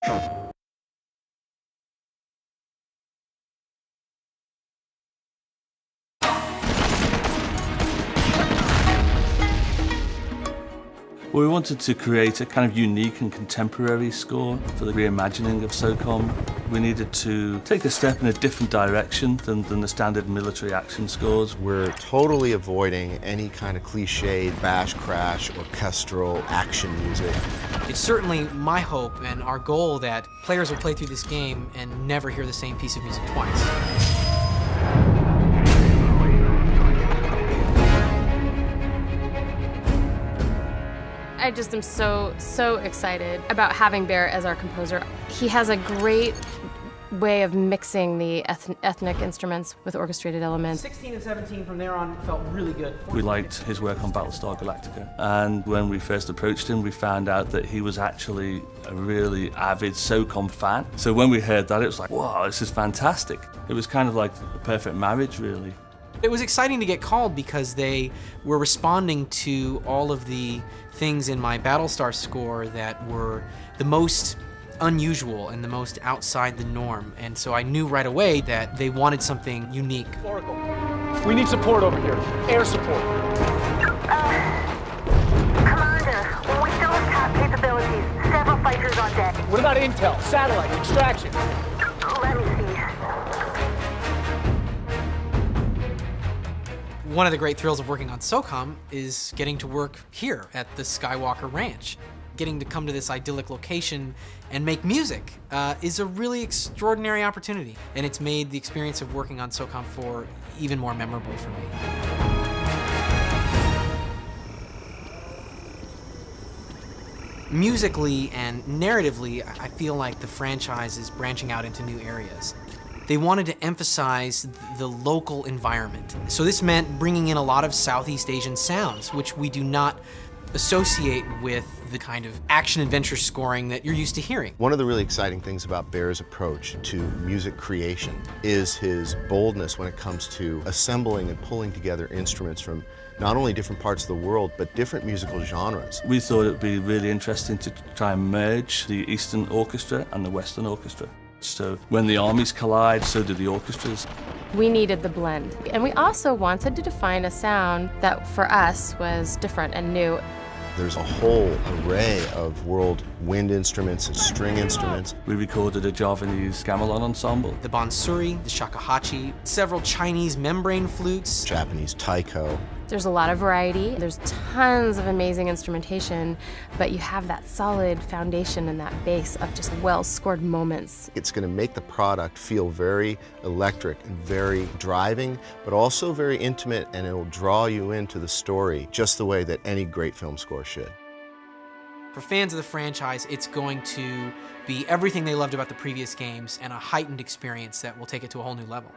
Well, we wanted to create a kind of unique and contemporary score for the reimagining of SOCOM. We needed to take a step in a different direction than the standard military action scores. We're totally avoiding any kind of cliched bash, crash, orchestral action music. It's certainly my hope and our goal that players will play through this game and never hear the same piece of music twice. I just am so excited about having Bear as our composer. He has a great way of mixing the ethnic instruments with orchestrated elements. 16 and 17 from there on felt really good. We liked his work on Battlestar Galactica, and when we first approached him, we found out that he was actually a really avid SOCOM fan. So when we heard that, it was like, wow, this is fantastic. It was kind of like a perfect marriage, really. It was exciting to get called because they were responding to all of the things in my Battlestar score that were the most unusual and the most outside the norm. And so I knew right away that they wanted something unique. Oracle, we need support over here. Air support. Commander, we still have top capabilities. Several fighters on deck. What about intel, satellite, extraction? Let me see. One of the great thrills of working on SOCOM is getting to work here at the Skywalker Ranch. Getting to come to this idyllic location and make music is a really extraordinary opportunity, and it's made the experience of working on SOCOM 4 even more memorable for me. Musically and narratively, I feel like the franchise is branching out into new areas. They wanted to emphasize the local environment. So this meant bringing in a lot of Southeast Asian sounds, which we do not associate with the kind of action-adventure scoring that you're used to hearing. One of the really exciting things about Bear's approach to music creation is his boldness when it comes to assembling and pulling together instruments from not only different parts of the world, but different musical genres. We thought it would be really interesting to try and merge the Eastern Orchestra and the Western Orchestra. So when the armies collide, so do the orchestras. We needed the blend. And we also wanted to define a sound that for us was different and new. There's a whole array of world wind instruments and string instruments. We recorded a Javanese gamelan ensemble. The bansuri, the shakuhachi, several Chinese membrane flutes. Japanese taiko. There's a lot of variety. There's tons of amazing instrumentation, but you have that solid foundation and that base of just well-scored moments. It's going to make the product feel very electric and very driving, but also very intimate, and it will draw you into the story just the way that any great film score should. For fans of the franchise, it's going to be everything they loved about the previous games and a heightened experience that will take it to a whole new level.